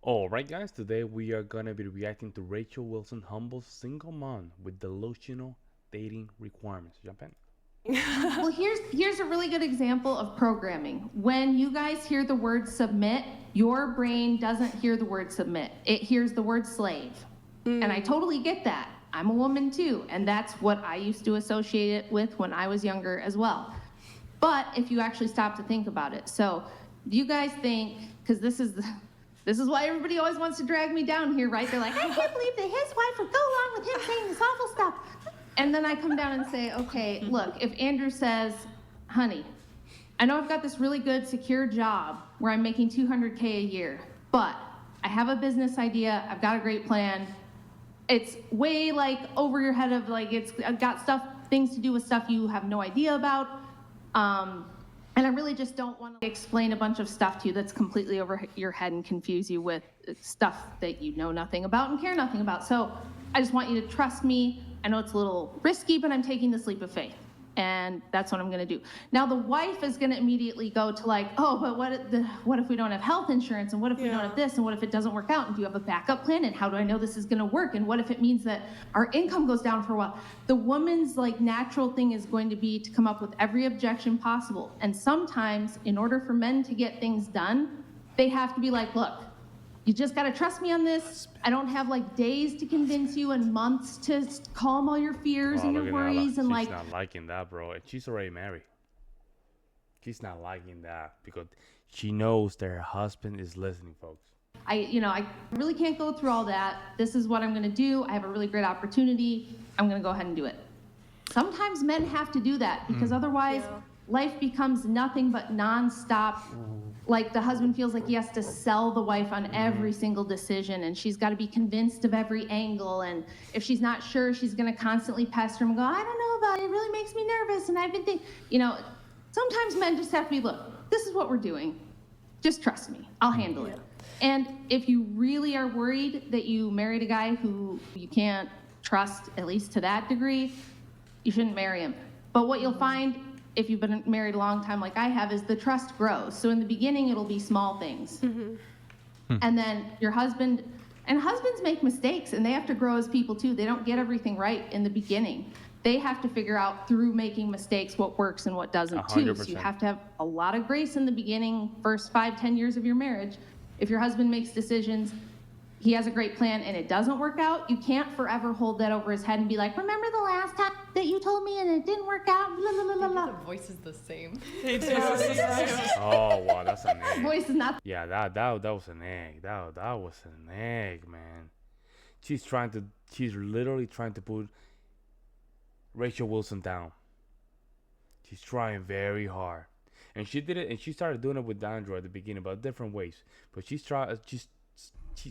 Alright guys, today we are gonna be reacting to Rachel Wilson humble single mom with delusional dating requirements. Jump in. Well, here's a really good example of programming. When you guys hear the word submit, your brain doesn't hear the word submit. It hears the word slave. And I totally get that. I'm a woman too, and that's what I used to associate it with when I was younger as well. But if you actually stop to think about it. So, do you guys think, because this is why everybody always wants to drag me down here, right? They're like, I can't believe that his wife would go along with him saying this awful stuff. And then I come down and say, okay, look, if Andrew says, honey, I know I've got this really good secure job where I'm making $200K a year, but I have a business idea, I've got a great plan. It's way like over your head of like, I've got things to do with stuff you have no idea about. And I really just don't want to explain a bunch of stuff to you that's completely over your head and confuse you with stuff that you know nothing about and care nothing about. So I just want you to trust me. I know it's a little risky, but I'm taking this leap of faith. And that's what I'm going to do. Now, the wife is going to immediately go to like, oh, but what if we don't have health insurance? And what if we don't have this? And what if it doesn't work out? And do you have a backup plan? And how do I know this is going to work? And what if it means that our income goes down for a while? The woman's like natural thing is going to be to come up with every objection possible. And sometimes in order for men to get things done, they have to be like, look, you just got to trust me on this. I don't have like days to convince you and months to calm all your fears and your worries. And she's not liking that, bro. And she's already married. She's not liking that because she knows that her husband is listening, folks. I really can't go through all that. This is what I'm going to do. I have a really great opportunity. I'm going to go ahead and do it. Sometimes men have to do that because otherwise life becomes nothing but nonstop. Like the husband feels like he has to sell the wife on every single decision, and she's got to be convinced of every angle. And if she's not sure, she's going to constantly pester him and go, I don't know about it. It really makes me nervous. And I've been thinking, sometimes men just have to be, look, this is what we're doing. Just trust me. I'll handle it. And if you really are worried that you married a guy who you can't trust, at least to that degree, you shouldn't marry him. But what you'll find if you've been married a long time like I have, is the trust grows. So in the beginning, it'll be small things. And then husbands make mistakes, and they have to grow as people too. They don't get everything right in the beginning. They have to figure out through making mistakes what works and what doesn't 100%. too. So you have to have a lot of grace in the beginning, first 5-10 years of your marriage. If your husband makes decisions, he has a great plan and it doesn't work out, you can't forever hold that over his head and be like, remember the last time that you told me and it didn't work out? Blah, blah, blah, blah. The voice is the same. Oh wow, that's an egg. Voice is not. Yeah, that was an egg. That was an egg, man. She's literally trying to put Rachel Wilson down. She's trying very hard, and she did it, and she started doing it with Andrew at the beginning, but different ways. But she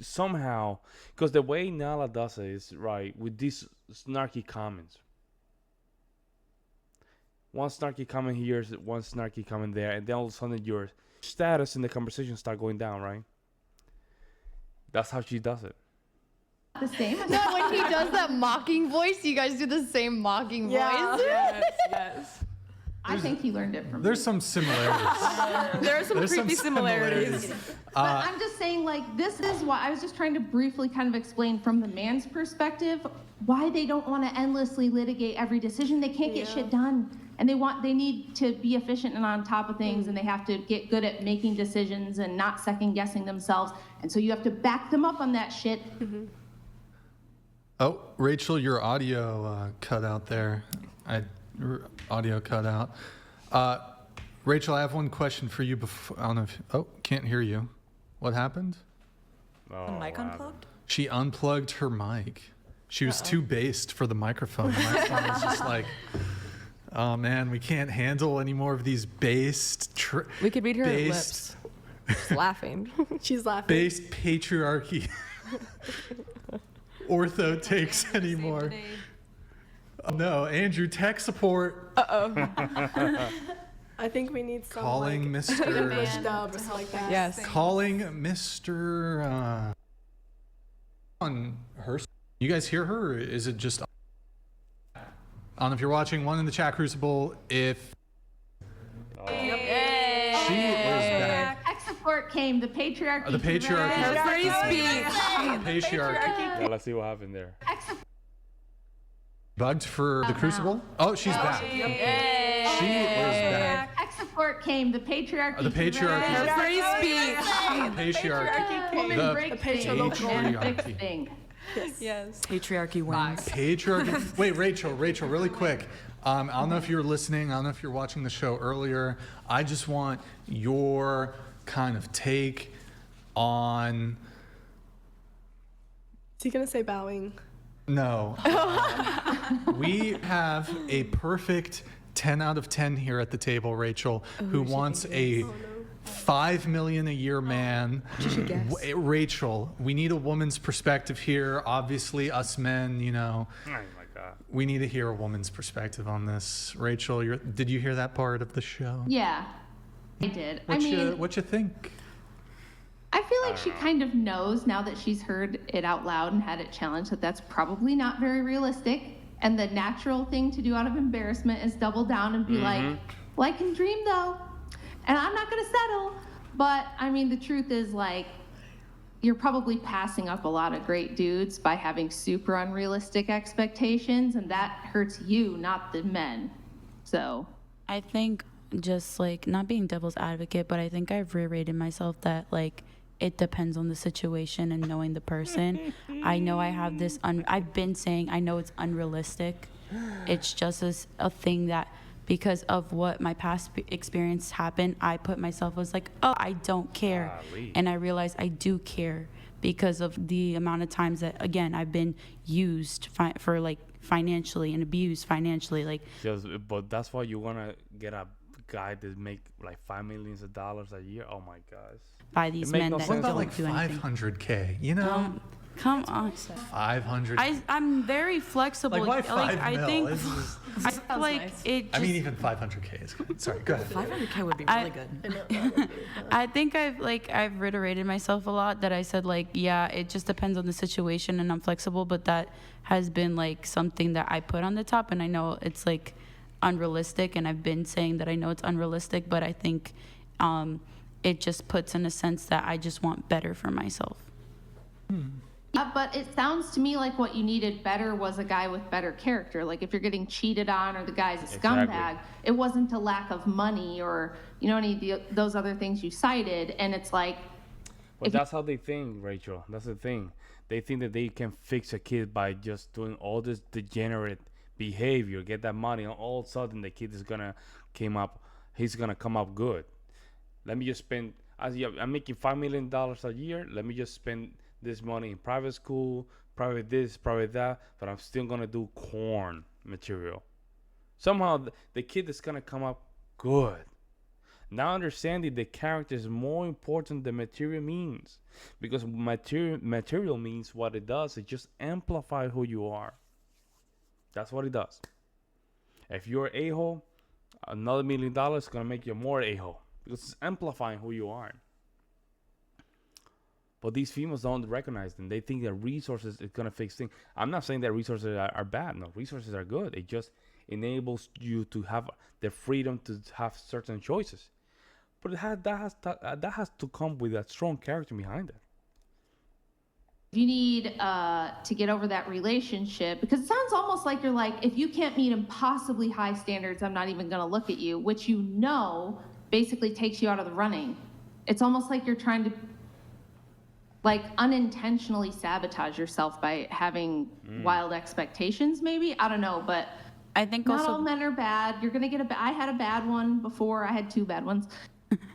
somehow, because the way Nala does it is right with these snarky comments. One snarky comment here, one snarky comment there, and then all of a sudden your status in the conversation start going down, right? That's how she does it. The same. No, when he does that mocking voice, you guys do the same mocking voice. Yes. I think he learned it from me. There's some similarities. There are some creepy similarities. But I'm just saying, like, this is why I was just trying to briefly kind of explain from the man's perspective why they don't want to endlessly litigate every decision. They can't get shit done. And they need to be efficient and on top of things, and they have to get good at making decisions and not second guessing themselves. And so you have to back them up on that shit. Oh, Rachel, your audio cut out there. Audio cut out. Rachel, I have one question for you before. I don't know if. Oh, can't hear you. What happened? The mic unplugged? She unplugged her mic. She was too based for the microphone. The microphone was just like, oh man, we can't handle any more of these based. We could read her lips. She's laughing. She's laughing. Based patriarchy. Ortho takes anymore. Oh, no, Andrew, tech support. I think we need some Calling Mr. English dub or something like that. Yes. Calling Mr. On her. You guys hear her, or is it just? I don't know if you're watching. One in the chat, Crucible. If she is back. Tech support came, the patriarchy. The patriarchy. Free speech. Patriarchy. Yeah, let's see what happened there. Bugged for the Crucible? Oh, she's back. She is back. Tech support came, the patriarchy. The patriarchy. Free speech. Patriarchy. Woman The breaks things and patriarchy. fix things. Yes. Patriarchy wins. Patriarchy. Wait, Rachel, really quick. I don't know if you were listening. I don't know if you're watching the show earlier. I just want your kind of take on. Is he gonna say bowing? No. We have a perfect 10 out of 10 here at the table, Rachel, who wants a $5 million a year man. Rachel, we need a woman's perspective here. Obviously, us men, you know. Oh my God. We need to hear a woman's perspective on this. Rachel, did you hear that part of the show? Yeah, I did. What you think? I feel like she kind of knows now that she's heard it out loud and had it challenged that that's probably not very realistic. And the natural thing to do out of embarrassment is double down and be like, well, I can dream though. And I'm not going to settle. But I mean, the truth is like, you're probably passing up a lot of great dudes by having super unrealistic expectations. And that hurts you, not the men. So I think just like not being devil's advocate, but I think I've reiterated myself that like, it depends on the situation and knowing the person. I know I have this, I've been saying, I know it's unrealistic. It's just a thing that because of what my past experience happened, I put myself, I was like, oh, I don't care. And I realized I do care because of the amount of times that, again, I've been used for like financially and abused financially. Like, But that's why you want to get a guy that make like $5 million a year. Oh my gosh. By these men that What about don't like do anything. 500K? You know, Come on. 500. I'm very flexible. Like why 5 I mil? think It's just- I feel like it just, I mean, even 500K is good. Sorry, go ahead. 500K would be really good. I think I've reiterated myself a lot that I said like, yeah, it just depends on the situation and I'm flexible, but that has been like something that I put on the top, and I know it's like unrealistic, and I've been saying that I know it's unrealistic, but I think it just puts in a sense that I just want better for myself. But it sounds to me like what you needed better was a guy with better character. Like if you're getting cheated on or the guy's a scumbag, it wasn't a lack of money or, you know, any of those other things you cited. And it's like. But that's how they think, Rachel. That's the thing. They think that they can fix a kid by just doing all this degenerate behavior, get that money, and all of a sudden the kid is he's gonna come up good. Let me just spend, I'm making $5 million a year. Let me just spend this money in private school, private this, private that, but I'm still gonna do corn material. Somehow the kid is gonna come up good. Now understanding the character is more important than material means, because material means what it does. It just amplifies who you are. That's what it does. If you're an a-hole, another $1 million is gonna make you more a-hole because it's amplifying who you are. But these females don't recognize them. They think that resources is gonna fix things. I'm not saying that resources are bad. No, resources are good. It just enables you to have the freedom to have certain choices. But that has to come with a strong character behind it. You need to get over that relationship, because it sounds almost like you're like, if you can't meet impossibly high standards, I'm not even going to look at you, which you know basically takes you out of the running. It's almost like you're trying to like unintentionally sabotage yourself by having wild expectations, maybe. I don't know, but I think not also all men are bad. You're going to get I had a bad one before. I had 2 bad ones.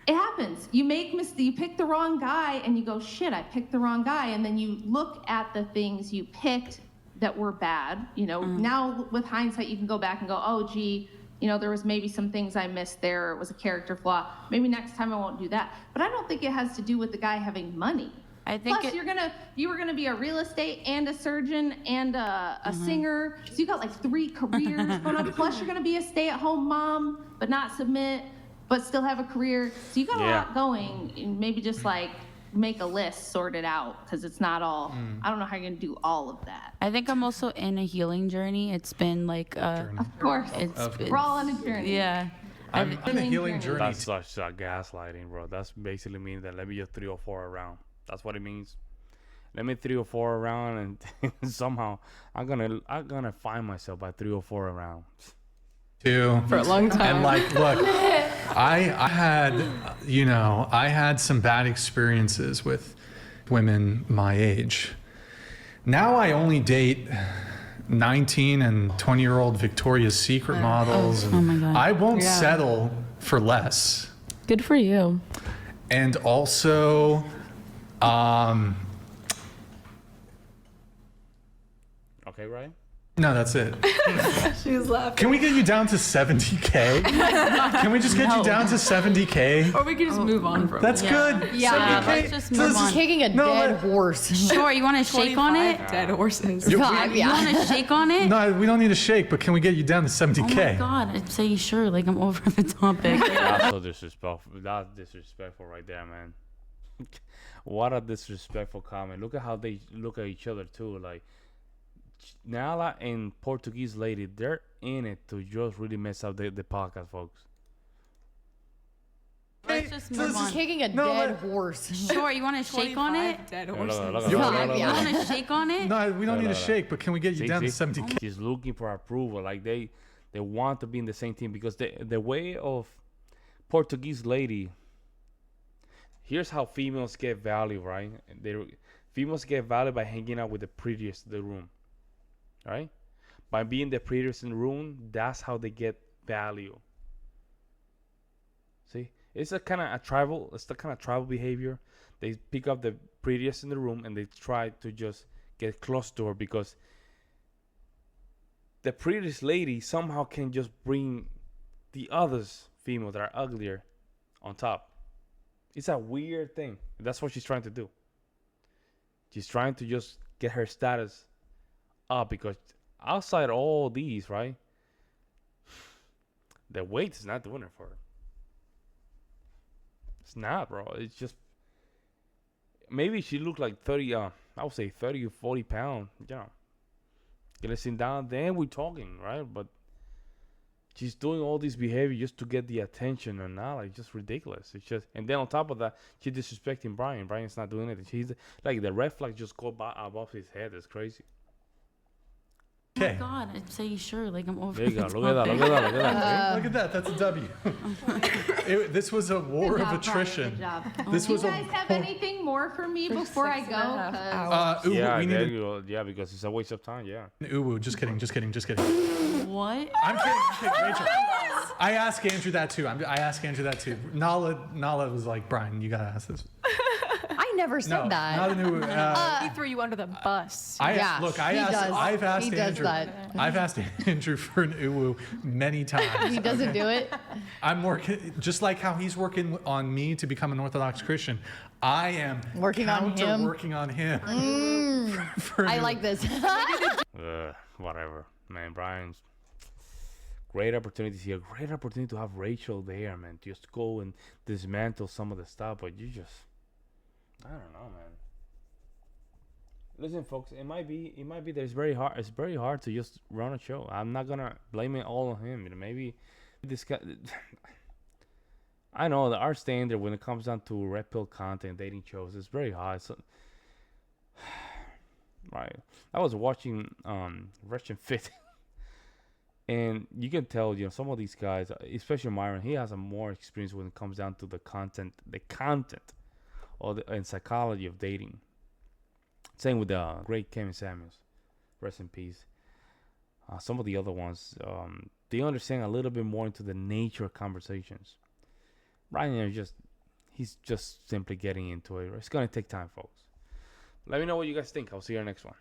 It happens. You pick the wrong guy and you go, shit, I picked the wrong guy. And then you look at the things you picked that were bad. You know, now with hindsight, you can go back and go, oh, gee, you know, there was maybe some things I missed there. It was a character flaw. Maybe next time I won't do that. But I don't think it has to do with the guy having money. I think Plus, you were gonna be a real estate and a surgeon and a singer. So you got like 3 careers going on. Plus, you're gonna be a stay-at-home mom, but not submit, but still have a career. So you got a lot going. And maybe just like make a list, sort it out, because it's not all. I don't know how you're gonna do all of that. I think I'm also in a healing journey. It's been like Of course, we're all on a journey. Yeah. I'm in a healing journey. journey. That's such gaslighting, bro. That's basically means that let me just 3 or 4 around. That's what it means. Let me 3 or 4 around, and somehow I'm gonna find myself by 3 or 4 around. Too. For a long time. And like, look, I had, you know, I had some bad experiences with women my age. Now I only date 19 and 20-year-old Victoria's Secret models. Oh my God. I won't Yeah. settle for less. Good for you. And also, Okay, Ryan? no, that's it. She was laughing. Can we get you down to 70K? Can we just get you down to 70K? Or we could just move on from That's good. Yeah, 70K. let's just So move this on. is- Kicking a No, dead but- horse. Sure, you want to shake on it? dead horses. You- God, You want to shake on it? No, we don't need a shake, but can we get you down to Oh my 70K? God, I'd say sure, like I'm over the topic. That's so disrespectful. That's disrespectful right there, man. What a disrespectful comment. Look at how they look at each other too. Like Nala and Portuguese lady, they're in it to just really mess up the podcast, folks. Let's just So move this is on. Kicking a No, dead but- horse. Sure, you want to shake on it? Dead Look, horses. look, look, You- look, God, look, yeah. You look. want to shake on it? No, we don't need No, a no. shake, but can we get you See, down to see? 70K? She's looking for approval. Like they want to be in the same team because the way of Portuguese lady. Here's how females get value, right? Females get value by hanging out with the prettiest in the room, right? By being the prettiest in the room, that's how they get value. See, it's the kind of tribal behavior. They pick up the prettiest in the room and they try to just get close to her because the prettiest lady somehow can just bring the others female that are uglier on top. It's a weird thing. That's what she's trying to do. She's trying to just get her status up because outside all these, right? The weight is not doing it for her. It's not, bro. It's just maybe she looked like 30. I would say 30 or 40 pounds. You know, get her sit down. Then we're talking, right? But she's doing all this behavior just to get the attention and not like just ridiculous. It's just, and then on top of that, she's disrespecting Brian. Brian's not doing anything. She's like the red flag just go by above his head. It's crazy. Oh my Okay. God, I'd say sure, like I'm over There you the go. Look at that. topic. Look at that. Look at that. Look at that. That's a W. This was a war Good of job, Brian, attrition. good job. This Do you was guys a. have anything more for me before I go? 'Cause Ooh, Yeah, we there need you go. Yeah, because it's a waste of time. Yeah. Ooh, just kidding, just kidding, just kidding. What? I'm kidding, Rachel. I asked Andrew that too. I asked Andrew that too. Nala was like, Brian, you gotta ask this. I never said No, that. not a new. He threw you under the bus. Yeah, Look, he does. I've asked He does Andrew. that. I've asked Andrew for an uwu many times. He doesn't do it. I'm working just like how he's working on me to become an Orthodox Christian. I am Working on him. working on him. for an I uwu. like this. Whatever, man. Brian's great opportunities here. Great opportunity to have Rachel there, man. Just go and dismantle some of the stuff, but you just, I don't know, man. Listen, folks, it might be that it's very hard. It's very hard to just run a show. I'm not gonna blame it all on him. You know, maybe this guy. I know that our standard when it comes down to red pill content, dating shows, is very high. So, right, I was watching Russian Fit, and you can tell, you know, some of these guys, especially Myron, he has a more experience when it comes down to the content, or and psychology of dating. Same with the great Kevin Samuels, rest in peace. Some of the other ones, they understand a little bit more into the nature of conversations. Ryan he's just simply getting into it. It's gonna take time, folks. Let me know what you guys think. I'll see you in the next one.